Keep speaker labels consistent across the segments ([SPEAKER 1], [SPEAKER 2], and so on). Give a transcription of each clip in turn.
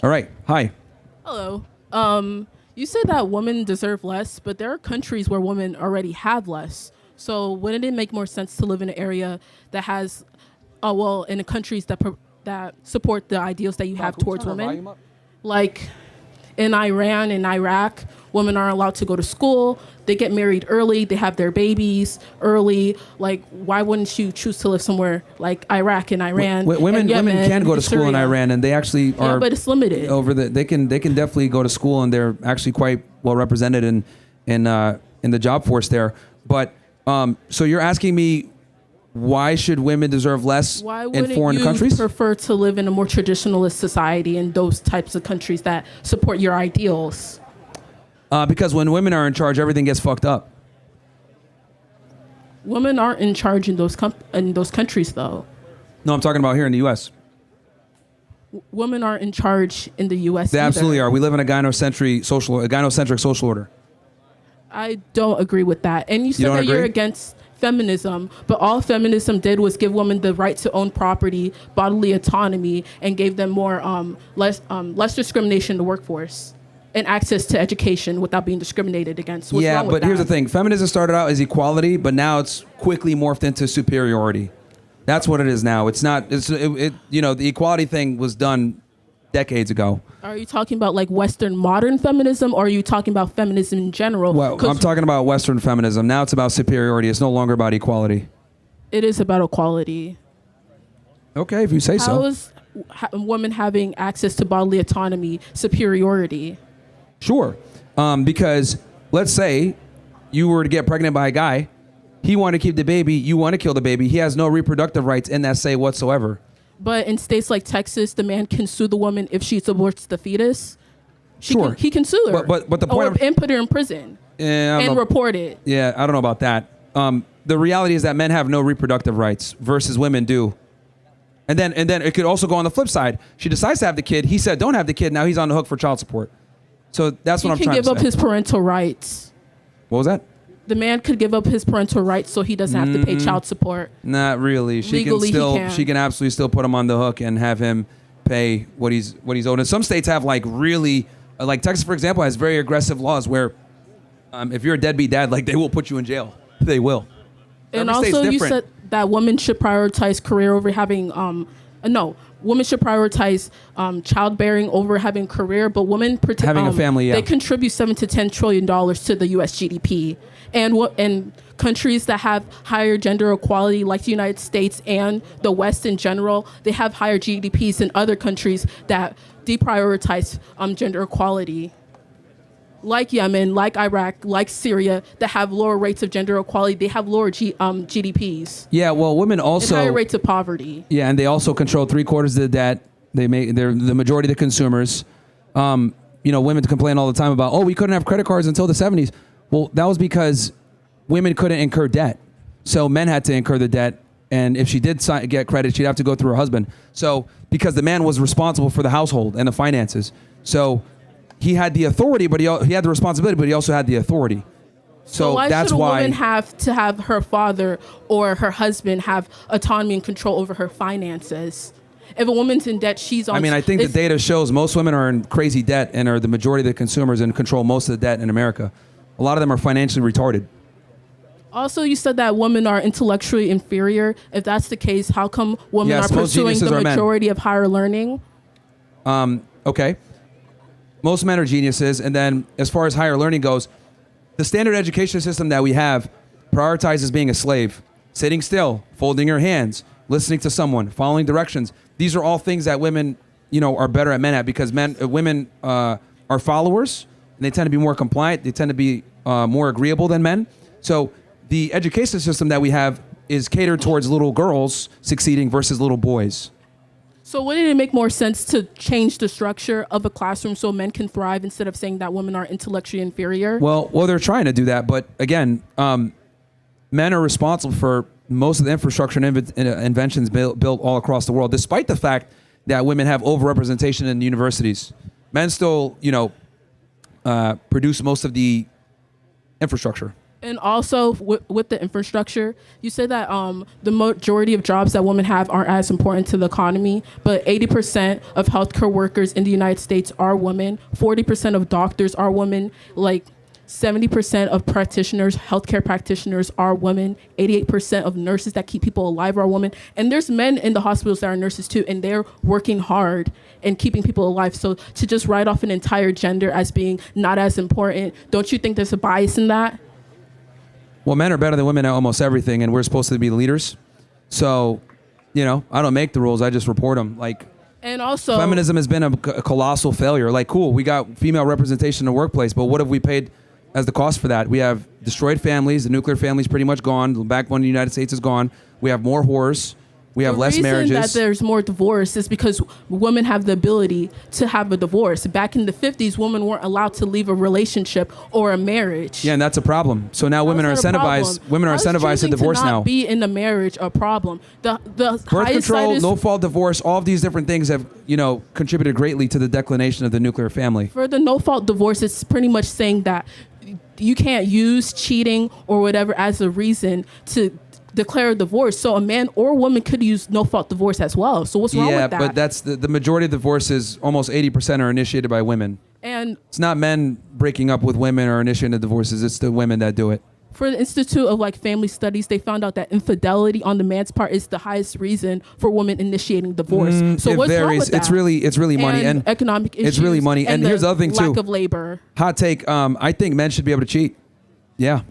[SPEAKER 1] All right. Hi.
[SPEAKER 2] Hello. You said that women deserve less, but there are countries where women already have less. So wouldn't it make more sense to live in an area that has, in the countries that support the ideals that you have towards women? Like in Iran and Iraq, women aren't allowed to go to school. They get married early. They have their babies early. Like, why wouldn't you choose to live somewhere like Iraq and Iran?
[SPEAKER 1] Women can go to school in Iran, and they actually are.
[SPEAKER 2] Yeah, but it's limited.
[SPEAKER 1] They can definitely go to school, and they're actually quite well represented in the job force there. But so you're asking me, why should women deserve less in foreign countries?
[SPEAKER 2] Why wouldn't you prefer to live in a more traditionalist society in those types of countries that support your ideals?
[SPEAKER 1] Because when women are in charge, everything gets fucked up.
[SPEAKER 2] Women aren't in charge in those countries, though.
[SPEAKER 1] No, I'm talking about here in the U.S.
[SPEAKER 2] Women aren't in charge in the U.S.
[SPEAKER 1] They
[SPEAKER 2] either.
[SPEAKER 1] absolutely are. We live in a gynocentric social order.
[SPEAKER 2] I don't agree with that. And you said that you're against feminism, but all feminism did was give women the right to own property, bodily autonomy, and gave them more less discrimination in the workforce and access to education without being discriminated against. What's wrong with that?
[SPEAKER 1] Here's the thing: feminism started out as equality, but now it's quickly morphed into superiority. That's what it is now. It's not. The equality thing was done decades ago.
[SPEAKER 2] Are you talking about like Western modern feminism, or are you talking about feminism in general?
[SPEAKER 1] Well, I'm talking about Western feminism. Now it's about superiority. It's no longer about equality.
[SPEAKER 2] It is about equality.
[SPEAKER 1] Okay, if you say so.
[SPEAKER 2] How is women having access to bodily autonomy superiority?
[SPEAKER 1] Sure. Because let's say you were to get pregnant by a guy. He wanted to keep the baby. You want to kill the baby. He has no reproductive rights in that say whatsoever.
[SPEAKER 2] But in states like Texas, the man can sue the woman if she aborts the fetus.
[SPEAKER 1] Sure.
[SPEAKER 2] He can sue her.
[SPEAKER 1] But the point
[SPEAKER 2] and put her in prison. And report it.
[SPEAKER 1] Yeah, I don't know about that. The reality is that men have no reproductive rights versus women do. And then it could also go on the flip side. She decides to have the kid. He said, don't have the kid. Now he's on the hook for child support. So that's what I'm trying to say.
[SPEAKER 2] He can give up his parental rights.
[SPEAKER 1] What was that?
[SPEAKER 2] The man could give up his parental rights so he doesn't have to pay child support.
[SPEAKER 1] Not really. She can absolutely still put him on the hook and have him pay what he's owed. And some states have like Texas, for example, has very aggressive laws where if you're a deadbeat dad, like they will put you in jail. They will.
[SPEAKER 2] And also you said that women should prioritize career over having women should prioritize childbearing over having career, but women
[SPEAKER 1] having a family, yeah.
[SPEAKER 2] They contribute $7 to $10 trillion to the U.S. GDP, and countries that have higher gender equality, like the United States and the West in general, they have higher GDPs than other countries that deprioritize gender equality, like Yemen, like Iraq, like Syria, that have lower rates of gender equality. They have lower GDPs.
[SPEAKER 1] Yeah, well, women also...
[SPEAKER 2] and higher rates of poverty.
[SPEAKER 1] Yeah, and they also control 3/4 of the debt. They're the majority of the consumers. Women complain all the time about, we couldn't have credit cards until the 70s. Well, that was because women couldn't incur debt. So men had to incur the debt. And if she did get credit, she'd have to go through her husband. So because the man was responsible for the household and the finances. So... he had the authority, but he had the responsibility, but he also had the authority. So
[SPEAKER 2] why
[SPEAKER 1] that's
[SPEAKER 2] should a
[SPEAKER 1] why
[SPEAKER 2] woman have to have her father or her husband have autonomy and control over her finances? If a woman's in debt, she's on...
[SPEAKER 1] I think the data shows most women are in crazy debt and are the majority of the consumers and control most of the debt in America. A lot of them are financially retarded.
[SPEAKER 2] Also, you said that women are intellectually inferior. If that's the case, how come women are pursuing the majority of higher learning?
[SPEAKER 1] Okay. Most men are geniuses, and then as far as higher learning goes, the standard education system that we have prioritizes being a slave, sitting still, folding your hands, listening to someone, following directions. These are all things that women, are better at men at because women are followers, and they tend to be more compliant. They tend to be more agreeable than men. So the education system that we have is catered towards little girls succeeding versus little boys.
[SPEAKER 2] So wouldn't it make more sense to change the structure of a classroom so men can thrive instead of saying that women are intellectually inferior?
[SPEAKER 1] Well, they're trying to do that. But again, men are responsible for most of the infrastructure and inventions built all across the world, despite the fact that women have overrepresentation in universities. Men still, produce most of the infrastructure.
[SPEAKER 2] And also with the infrastructure, you said that the majority of jobs that women have aren't as important to the economy, but 80% of healthcare workers in the United States are women. 40% of doctors are women. Like 70% of practitioners, healthcare practitioners are women. 88% of nurses that keep people alive are women. And there's men in the hospitals that are nurses too, and they're working hard and keeping people alive. So to just write off an entire gender as being not as important, don't you think there's a bias in that?
[SPEAKER 1] Well, men are better than women at almost everything, and we're supposed to be leaders. So, I don't make the rules. I just report them. Like,
[SPEAKER 2] and also,
[SPEAKER 1] feminism has been a colossal failure. Like, cool, we got female representation in the workplace, but what have we paid as the cost for that? We have destroyed families. The nuclear family's pretty much gone. The backbone of the United States is gone. We have more whores. We have less marriages.
[SPEAKER 2] The reason that there's more divorce is because women have the ability to have a divorce. Back in the 50s, women weren't allowed to leave a relationship or a marriage.
[SPEAKER 1] Yeah, and that's a problem. So now women are incentivized. Women are incentivized to divorce
[SPEAKER 2] to not
[SPEAKER 1] now.
[SPEAKER 2] Be in a marriage a problem. The
[SPEAKER 1] birth control, no-fault divorce, all of these different things have contributed greatly to the declination of the nuclear family.
[SPEAKER 2] For the no-fault divorce, it's pretty much saying that you can't use cheating or whatever as a reason to declare a divorce. So a man or a woman could use no-fault divorce as well. So what's wrong with that?
[SPEAKER 1] Yeah, but that's the majority of divorces, almost 80% are initiated by women.
[SPEAKER 2] And
[SPEAKER 1] it's not men breaking up with women or initiating the divorces. It's the women that do it.
[SPEAKER 2] For the Institute of Family Studies, they found out that infidelity on the man's part is the highest reason for women initiating divorce. So what's wrong with that?
[SPEAKER 1] It's really money and
[SPEAKER 2] economic issues.
[SPEAKER 1] It's really money. And here's the other thing too.
[SPEAKER 2] Lack of labor.
[SPEAKER 1] Hot take. I think men should be able to cheat. Yeah.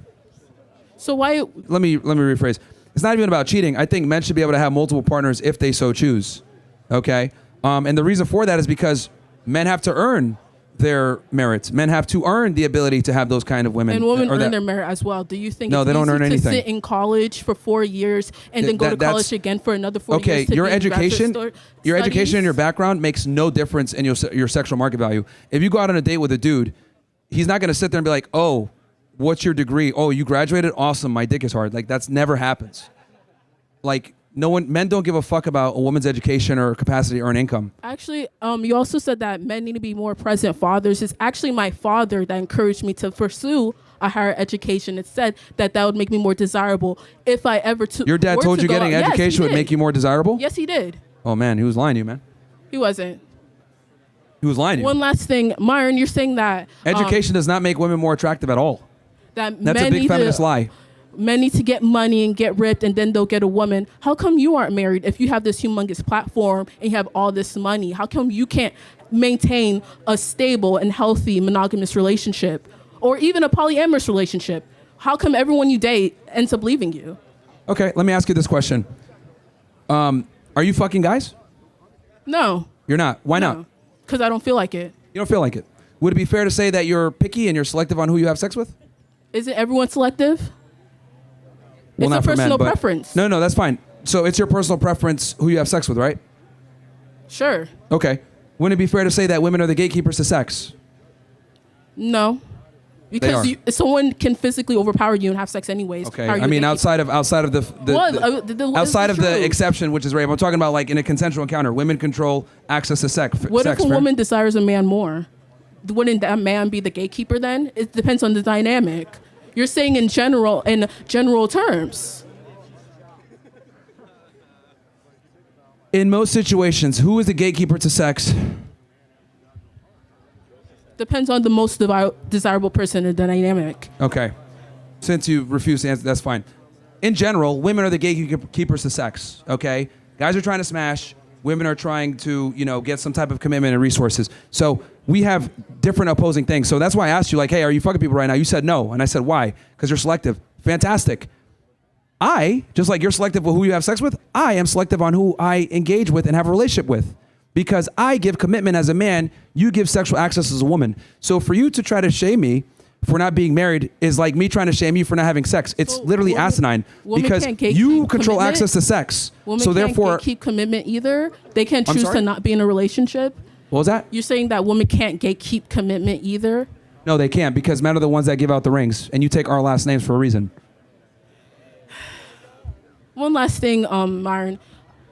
[SPEAKER 2] So why?
[SPEAKER 1] Let me rephrase. It's not even about cheating. I think men should be able to have multiple partners if they so choose. Okay. And the reason for that is because men have to earn their merits. Men have to earn the ability to have those kind of women.
[SPEAKER 2] And women earn their merit as well. Do you think
[SPEAKER 1] no,
[SPEAKER 2] it's
[SPEAKER 1] they don't earn anything.
[SPEAKER 2] To sit in college for 4 years and then go to college again for another 4 years?
[SPEAKER 1] Okay, your education and your background makes no difference in your sexual market value. If you go out on a date with a dude, he's not going to sit there and be like, oh, what's your degree? Oh, you graduated? Awesome. My dick is hard. Like, that's never happens. Like, men don't give a fuck about a woman's education or capacity to earn income.
[SPEAKER 2] Actually, you also said that men need to be more present fathers. It's actually my father that encouraged me to pursue a higher education. It said that would make me more desirable if I ever took.
[SPEAKER 1] Your dad told you getting education would make you more desirable?
[SPEAKER 2] Yes, he did.
[SPEAKER 1] Oh, man, he was lying to you, man.
[SPEAKER 2] He wasn't.
[SPEAKER 1] He was lying to you.
[SPEAKER 2] One last thing, Myron, you're saying that
[SPEAKER 1] education does not make women more attractive at all. That's a big feminist lie.
[SPEAKER 2] Men need to get money and get ripped and then they'll get a woman. How come you aren't married if you have this humongous platform and you have all this money? How come you can't maintain a stable and healthy monogamous relationship or even a polyamorous relationship? How come everyone you date ends up leaving you?
[SPEAKER 1] Okay, let me ask you this question. Are you fucking guys?
[SPEAKER 2] No.
[SPEAKER 1] You're not? Why not?
[SPEAKER 2] Because I don't feel like it.
[SPEAKER 1] You don't feel like it? Would it be fair to say that you're picky and you're selective on who you have sex with?
[SPEAKER 2] Isn't everyone selective?
[SPEAKER 1] Well,
[SPEAKER 2] it's a personal preference.
[SPEAKER 1] No, that's fine. So it's your personal preference who you have sex with, right?
[SPEAKER 2] Sure.
[SPEAKER 1] Okay. Wouldn't it be fair to say that women are the gatekeepers to sex?
[SPEAKER 2] No. Because someone can physically overpower you and have sex anyways.
[SPEAKER 1] Okay. I mean, outside of the exception, which is rape, I'm talking about like in a consensual encounter, women control access to sex.
[SPEAKER 2] What if a woman desires a man more? Wouldn't that man be the gatekeeper then? It depends on the dynamic. You're saying in general terms.
[SPEAKER 1] In most situations, who is the gatekeeper to sex?
[SPEAKER 2] Depends on the most desirable person in the dynamic.
[SPEAKER 1] Okay. Since you refuse to answer, that's fine. In general, women are the gatekeepers to sex, okay? Guys are trying to smash. Women are trying to, get some type of commitment and resources. So we have different opposing things. So that's why I asked you, like, hey, are you fucking people right now? You said no. And I said, why? Because you're selective. Fantastic. Just like you're selective with who you have sex with, I am selective on who I engage with and have a relationship with. Because I give commitment as a man, you give sexual access as a woman. So for you to try to shame me for not being married is like me trying to shame you for not having sex. It's literally asinine because you control access to sex.
[SPEAKER 2] Women can't keep commitment either. They can't choose to not be in a relationship.
[SPEAKER 1] What was that?
[SPEAKER 2] You're saying that women can't gatekeep commitment either?
[SPEAKER 1] No, they can't because men are the ones that give out the rings, and you take our last names for a reason.
[SPEAKER 2] One last thing, Myron.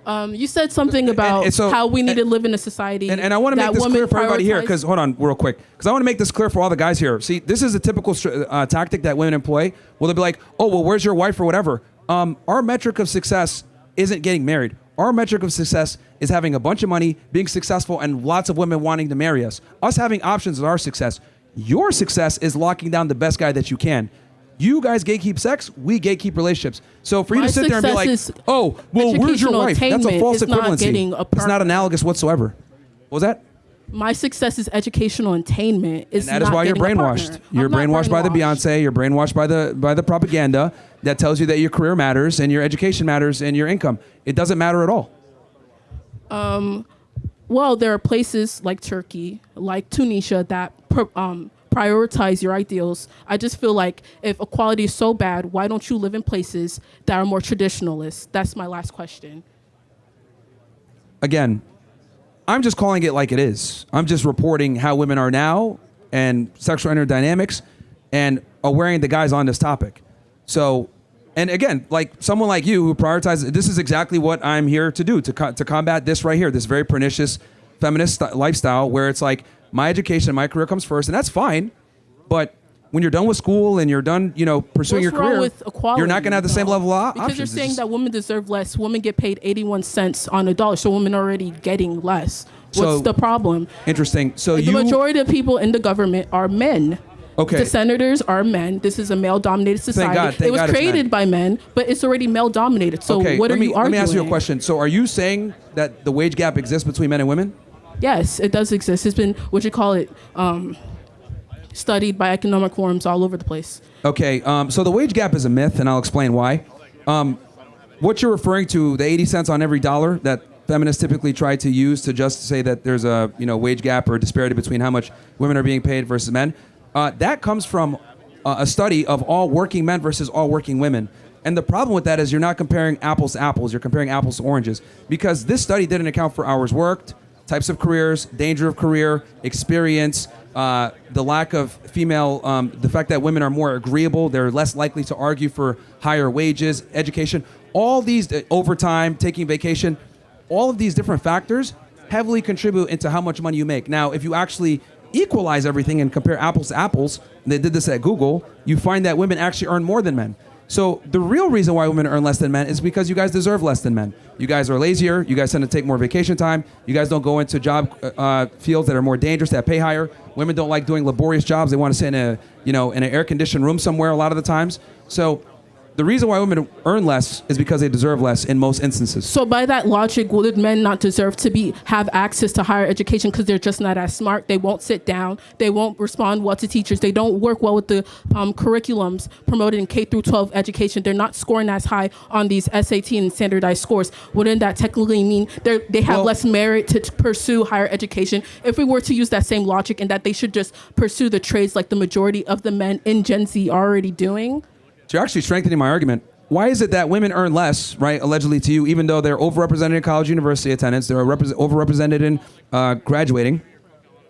[SPEAKER 2] You said something about
[SPEAKER 1] and so-
[SPEAKER 2] how we need to live in a society.
[SPEAKER 1] And I want to make
[SPEAKER 2] that
[SPEAKER 1] this clear
[SPEAKER 2] women
[SPEAKER 1] for everybody here,
[SPEAKER 2] prioritize-
[SPEAKER 1] because hold on, real quick, because I want to make this clear for all the guys here. See, this is a typical tactic that women employ. Well, they'll be like, "Oh, well, where's your wife or whatever?" Our metric of success isn't getting married. Our metric of success is having a bunch of money, being successful, and lots of women wanting to marry us. Us having options is our success. Your success is locking down the best guy that you can. You guys gatekeep sex, we gatekeep relationships. So for you
[SPEAKER 2] My
[SPEAKER 1] to sit there and be like,
[SPEAKER 2] success is
[SPEAKER 1] "Oh, well, where's your
[SPEAKER 2] educational
[SPEAKER 1] wife?" That's a
[SPEAKER 2] attainment.
[SPEAKER 1] false
[SPEAKER 2] It's not
[SPEAKER 1] equivalency.
[SPEAKER 2] getting a
[SPEAKER 1] It's not
[SPEAKER 2] partner.
[SPEAKER 1] analogous whatsoever. What was that?
[SPEAKER 2] My success is educational attainment. It's
[SPEAKER 1] And that is
[SPEAKER 2] not
[SPEAKER 1] why you're
[SPEAKER 2] getting a partner.
[SPEAKER 1] brainwashed. You're
[SPEAKER 2] I'm not
[SPEAKER 1] brainwashed by the Beyonce. You're brainwashed by the propaganda that tells you that your career matters and your education matters and your income. It doesn't matter at all.
[SPEAKER 2] Well, there are places like Turkey, like Tunisia, that prioritize your ideals. I just feel like if equality is so bad, why don't you live in places that are more traditionalist? That's my last question.
[SPEAKER 1] Again, I'm just calling it like it is. I'm just reporting how women are now and sexual interdynamics and awareing the guys on this topic. So, and again, like someone like you who prioritizes, this is exactly what I'm here to do, to combat this right here, this very pernicious feminist lifestyle where it's like my education, my career comes first, and that's fine. But when you're done with school and you're done, pursuing
[SPEAKER 2] What's
[SPEAKER 1] your
[SPEAKER 2] wrong
[SPEAKER 1] career,
[SPEAKER 2] with equality,
[SPEAKER 1] you're not going to have the same
[SPEAKER 2] though?
[SPEAKER 1] level of
[SPEAKER 2] Because
[SPEAKER 1] options.
[SPEAKER 2] you're
[SPEAKER 1] It's
[SPEAKER 2] saying
[SPEAKER 1] just-
[SPEAKER 2] that women deserve less. Women get paid 81 cents on a dollar, so women are already getting less. What's
[SPEAKER 1] So-
[SPEAKER 2] the problem?
[SPEAKER 1] Interesting. So
[SPEAKER 2] The majority of people in the government are men.
[SPEAKER 1] Okay.
[SPEAKER 2] The senators are men. This is a male-dominated society.
[SPEAKER 1] God- thank
[SPEAKER 2] it was
[SPEAKER 1] God it's
[SPEAKER 2] created
[SPEAKER 1] men.
[SPEAKER 2] by men, but it's already male-dominated. So
[SPEAKER 1] okay,
[SPEAKER 2] what are
[SPEAKER 1] let me,
[SPEAKER 2] you arguing?
[SPEAKER 1] Let me ask you a question. So are you saying that the wage gap exists between men and women?
[SPEAKER 2] Yes, it does exist. It's been, studied by economic forums all over the place.
[SPEAKER 1] Okay, so the wage gap is a myth, and I'll explain why. What you're referring to, the 80 cents on every dollar that feminists typically try to use to just say that there's a wage gap or a disparity between how much women are being paid versus men, that comes from a study of all working men versus all working women. And the problem with that is you're not comparing apples to apples, you're comparing apples to oranges. Because this study didn't account for hours worked, types of careers, danger of career, experience, the lack of female, the fact that women are more agreeable, they're less likely to argue for higher wages, education, all these, overtime, taking vacation, all of these different factors heavily contribute into how much money you make. Now, if you actually equalize everything and compare apples to apples, and they did this at Google, you find that women actually earn more than men. So the real reason why women earn less than men is because you guys deserve less than men. You guys are lazier. You guys tend to take more vacation time. You guys don't go into job fields that are more dangerous, that pay higher. Women don't like doing laborious jobs. They want to sit in in an air-conditioned room somewhere a lot of the times. So the reason why women earn less is because they deserve less in most instances.
[SPEAKER 2] So by that logic, would men not deserve to have access to higher education because they're just not as smart? They won't sit down. They won't respond well to teachers. They don't work well with the curriculums promoted in K through 12 education. They're not scoring as high on these SAT and standardized scores. Wouldn't that technically mean they have less merit to pursue higher education? If we were to use that same logic and that they should just pursue the trades like the majority of the men in Gen Z are already doing?
[SPEAKER 1] So you're actually strengthening my argument. Why is it that women earn less, right, allegedly to you, even though they're overrepresented in college university attendance, they're overrepresented in graduating,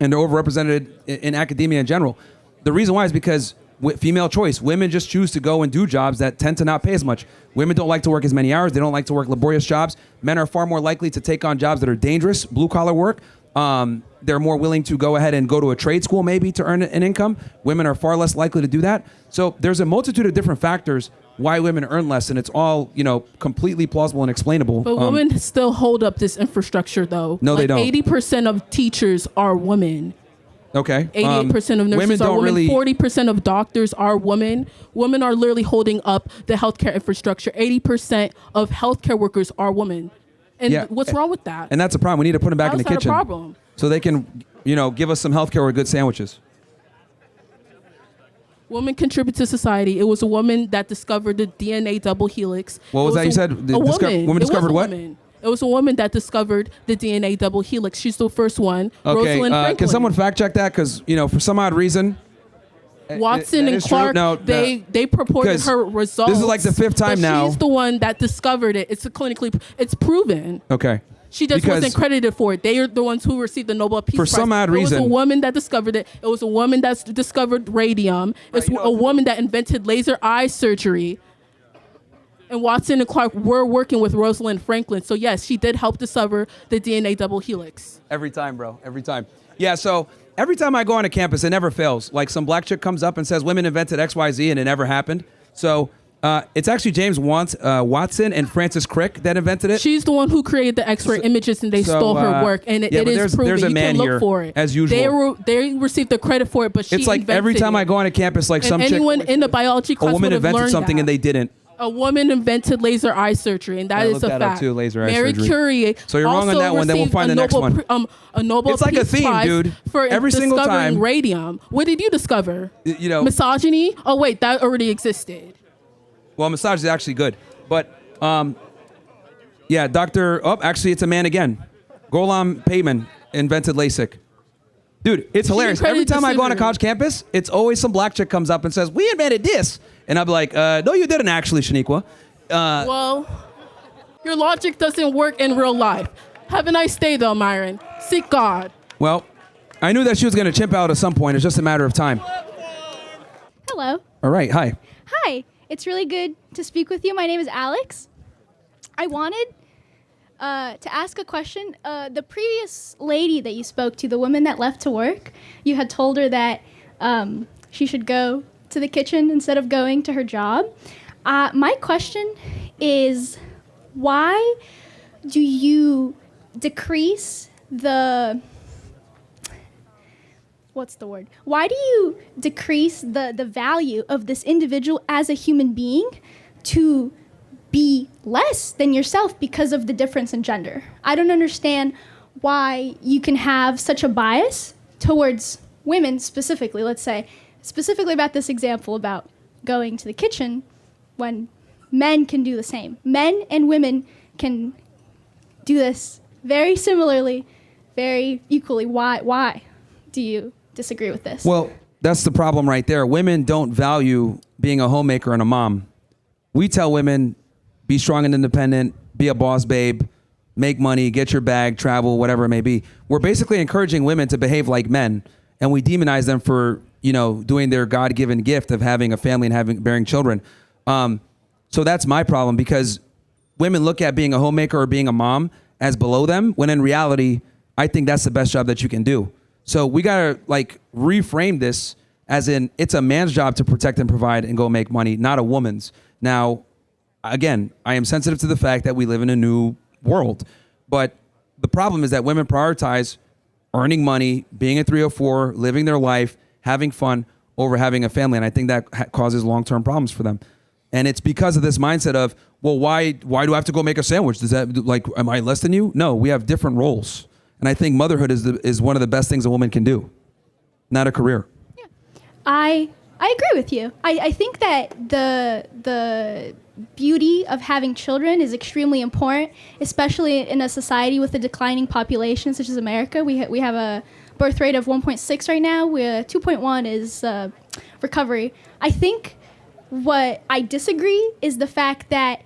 [SPEAKER 1] and they're overrepresented in academia in general? The reason why is because female choice. Women just choose to go and do jobs that tend to not pay as much. Women don't like to work as many hours. They don't like to work laborious jobs. Men are far more likely to take on jobs that are dangerous, blue-collar work. They're more willing to go ahead and go to a trade school maybe to earn an income. Women are far less likely to do that. So there's a multitude of different factors why women earn less, and it's all, completely plausible and explainable.
[SPEAKER 2] But women still hold up this infrastructure, though.
[SPEAKER 1] No, they don't.
[SPEAKER 2] 80% of teachers are women.
[SPEAKER 1] Okay.
[SPEAKER 2] 88% of nurses are women. 40% of doctors are women. Women are literally holding up the healthcare infrastructure. 80% of healthcare workers are women. And
[SPEAKER 1] Yeah.
[SPEAKER 2] what's wrong with that?
[SPEAKER 1] And that's a problem. We need to put them back in the
[SPEAKER 2] How's that a
[SPEAKER 1] kitchen.
[SPEAKER 2] problem?
[SPEAKER 1] So they can, give us some healthcare or good sandwiches.
[SPEAKER 2] Women contribute to society. It was a woman that discovered the DNA double helix.
[SPEAKER 1] What was that you said?
[SPEAKER 2] A woman.
[SPEAKER 1] Woman discovered what?
[SPEAKER 2] Woman. It was a woman that discovered the DNA double helix. She's the first one.
[SPEAKER 1] Okay.
[SPEAKER 2] Rosalind Franklin.
[SPEAKER 1] Can someone fact check that? Because, for some odd reason.
[SPEAKER 2] Watson
[SPEAKER 1] that
[SPEAKER 2] and
[SPEAKER 1] is true?
[SPEAKER 2] Clark,
[SPEAKER 1] No,
[SPEAKER 2] they purported
[SPEAKER 1] 'cause
[SPEAKER 2] her results.
[SPEAKER 1] this is like the fifth time
[SPEAKER 2] but
[SPEAKER 1] now.
[SPEAKER 2] She's the one that discovered it. It's it's proven.
[SPEAKER 1] Okay.
[SPEAKER 2] She just
[SPEAKER 1] Because
[SPEAKER 2] wasn't credited for it. They are the ones who received the Nobel Peace
[SPEAKER 1] For
[SPEAKER 2] Prize.
[SPEAKER 1] some odd
[SPEAKER 2] It was
[SPEAKER 1] reason-
[SPEAKER 2] a woman that discovered it. It was a woman that discovered radium. It's a woman that invented laser eye surgery. And Watson and Clark were working with Rosalind Franklin. So yes, she did help discover the DNA double helix.
[SPEAKER 1] Every time, bro. Every time. Yeah, so every time I go on a campus, it never fails. Like some black chick comes up and says, women invented XYZ, and it never happened. So it's actually James Watson and Francis Crick that invented it.
[SPEAKER 2] She's the one who created the X-ray images, and they stole her work. And it is proven.
[SPEAKER 1] There's a
[SPEAKER 2] you
[SPEAKER 1] man
[SPEAKER 2] can look
[SPEAKER 1] here,
[SPEAKER 2] for it.
[SPEAKER 1] as usual.
[SPEAKER 2] They received the credit for it, but she
[SPEAKER 1] It's like every time I go on a campus, like some chick,
[SPEAKER 2] anyone in the biology class
[SPEAKER 1] a woman
[SPEAKER 2] would have
[SPEAKER 1] invented
[SPEAKER 2] learned
[SPEAKER 1] something
[SPEAKER 2] that.
[SPEAKER 1] and they didn't.
[SPEAKER 2] A woman invented laser eye surgery, and that is a fact.
[SPEAKER 1] Too, laser eye
[SPEAKER 2] Mary
[SPEAKER 1] surgery.
[SPEAKER 2] Curie.
[SPEAKER 1] So you're wrong on that one. Then we'll find the next one.
[SPEAKER 2] A Nobel
[SPEAKER 1] It's like a
[SPEAKER 2] Peace
[SPEAKER 1] theme,
[SPEAKER 2] Prize
[SPEAKER 1] dude.
[SPEAKER 2] for
[SPEAKER 1] Every single
[SPEAKER 2] discovering
[SPEAKER 1] time.
[SPEAKER 2] radium. What did you discover?
[SPEAKER 1] You know,
[SPEAKER 2] Misogyny. Oh wait, that already existed.
[SPEAKER 1] well, massage is actually good, but yeah, Doctor. Oh, actually, it's a man again. Ghulam Payman invented LASIK. Dude, it's hilarious. Every time I go on a college campus, it's always some black chick comes up and says, "We invented this," and I'll be like, "No, you didn't actually, Shaniqua."
[SPEAKER 2] Well, your logic doesn't work in real life. Have a nice day, though, Myron. Seek God.
[SPEAKER 1] Well, I knew that she was going to chimp out at some point. It's just a matter of time.
[SPEAKER 3] Hello.
[SPEAKER 1] All right. Hi.
[SPEAKER 3] Hi. It's really good to speak with you. My name is Alex. I wanted to ask a question. The previous lady that you spoke to, the woman that left to work, you had told her that she should go to the kitchen instead of going to her job. My question is, why do you decrease the... What's the word? Why do you decrease the value of this individual as a human being to be less than yourself because of the difference in gender? I don't understand why you can have such a bias towards women specifically, let's say, specifically about this example about going to the kitchen when men can do the same. Men and women can do this very similarly, very equally. Why do you disagree with this?
[SPEAKER 1] Well, that's the problem right there. Women don't value being a homemaker and a mom. We tell women, be strong and independent, be a boss babe, make money, get your bag, travel, whatever it may be. We're basically encouraging women to behave like men, and we demonize them for, doing their God-given gift of having a family and bearing children. So that's my problem, because women look at being a homemaker or being a mom as below them, when in reality, I think that's the best job that you can do. So we gotta reframe this as in it's a man's job to protect and provide and go make money, not a woman's. Now, again, I am sensitive to the fact that we live in a new world, but the problem is that women prioritize earning money, being a 304, living their life, having fun over having a family, and I think that causes long-term problems for them. And it's because of this mindset of, well, why do I have to go make a sandwich? Does that am I less than you? No, we have different roles. And I think motherhood is one of the best things a woman can do, not a career.
[SPEAKER 3] Yeah, I agree with you. I think that the beauty of having children is extremely important, especially in a society with a declining population such as America. We have a birth rate of 1.6 right now. 2.1 is recovery. I think what I disagree is the fact that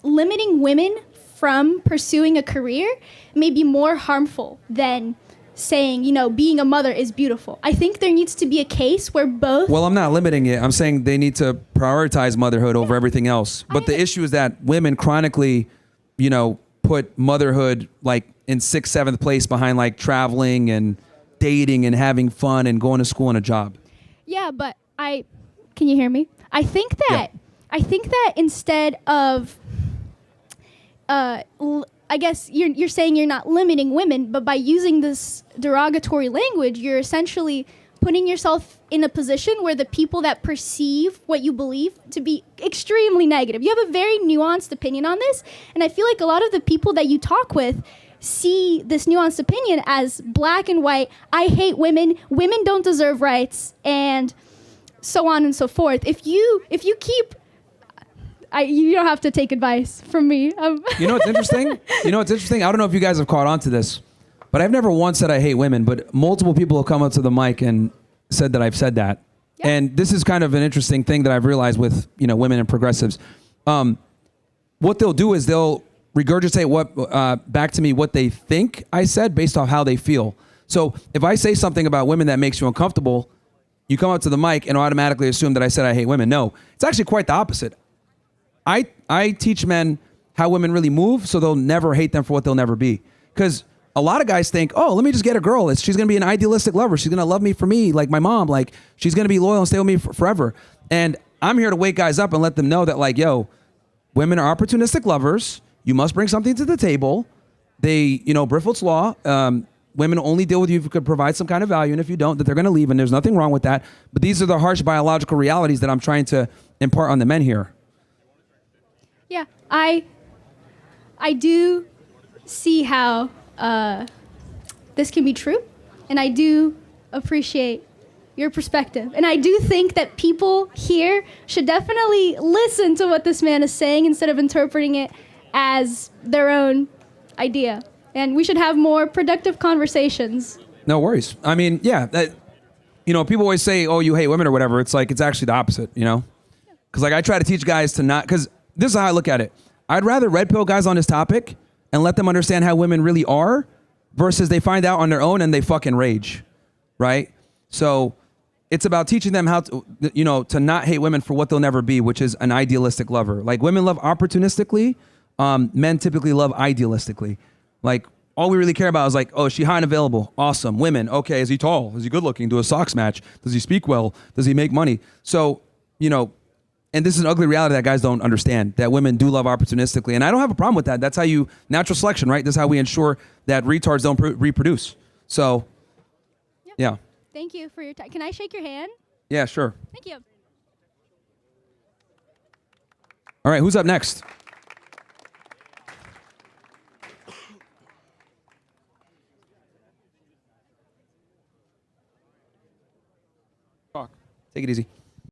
[SPEAKER 3] limiting women from pursuing a career may be more harmful than saying, being a mother is beautiful. I think there needs to be a case where both...
[SPEAKER 1] Well, I'm not limiting it. I'm saying they need to prioritize motherhood over everything else. But the issue is that women chronically, put motherhood in 6th, 7th place behind traveling and dating and having fun and going to school and a job.
[SPEAKER 3] Yeah, but can you hear me? I think that instead of I guess you're saying you're not limiting women, but by using this derogatory language, you're essentially putting yourself in a position where the people that perceive what you believe to be extremely negative. You have a very nuanced opinion on this, and I feel like a lot of the people that you talk with see this nuanced opinion as black and white. I hate women. Women don't deserve rights, and so on and so forth. If you keep... you don't have to take advice from me.
[SPEAKER 1] You know what's interesting? I don't know if you guys have caught on to this, but I've never once said I hate women, but multiple people have come up to the mic and said that I've said that. Yeah. And this is kind of an interesting thing that I've realized with, women and progressives. What they'll do is they'll regurgitate back to me what they think I said based off how they feel. So if I say something about women that makes you uncomfortable, you come up to the mic and automatically assume that I said I hate women. No, it's actually quite the opposite. I teach men how women really move so they'll never hate them for what they'll never be. Because a lot of guys think, oh, let me just get a girl. She's going to be an idealistic lover. She's going to love me for me, like my mom. Like, she's going to be loyal and stay with me forever. And I'm here to wake guys up and let them know that, like, yo, women are opportunistic lovers. You must bring something to the table. They, Brifelt's law, women only deal with you if you could provide some kind of value. And if you don't, that they're going to leave. And there's nothing wrong with that. But these are the harsh biological realities that I'm trying to impart on the men here.
[SPEAKER 3] Yeah, I do see how this can be true, and I do appreciate your perspective. And I do think that people here should definitely listen to what this man is saying instead of interpreting it as their own idea. And we should have more productive conversations.
[SPEAKER 1] No worries. I mean, yeah, people always say, oh, you hate women or whatever. It's like, it's actually the opposite, Because like I try to teach guys to not, because this is how I look at it. I'd rather red pill guys on this topic and let them understand how women really are versus they find out on their own and they fucking rage, right? So it's about teaching them how to, to not hate women for what they'll never be, which is an idealistic lover. Like women love opportunistically, men typically love idealistically. Like all we really care about is like, oh, is she high and available? Awesome. Women, okay, is he tall? Is he good looking? Do a socks match? Does he speak well? Does he make money? So, and this is an ugly reality that guys don't understand, that women do love opportunistically. And I don't have a problem with that. That's how natural selection, right? This is how we ensure that retards don't reproduce. So, yeah.
[SPEAKER 3] Thank you for your time. Can I shake your hand?
[SPEAKER 1] Yeah, sure.
[SPEAKER 3] Thank you.
[SPEAKER 1] All right, who's up next? Talk. Take it easy.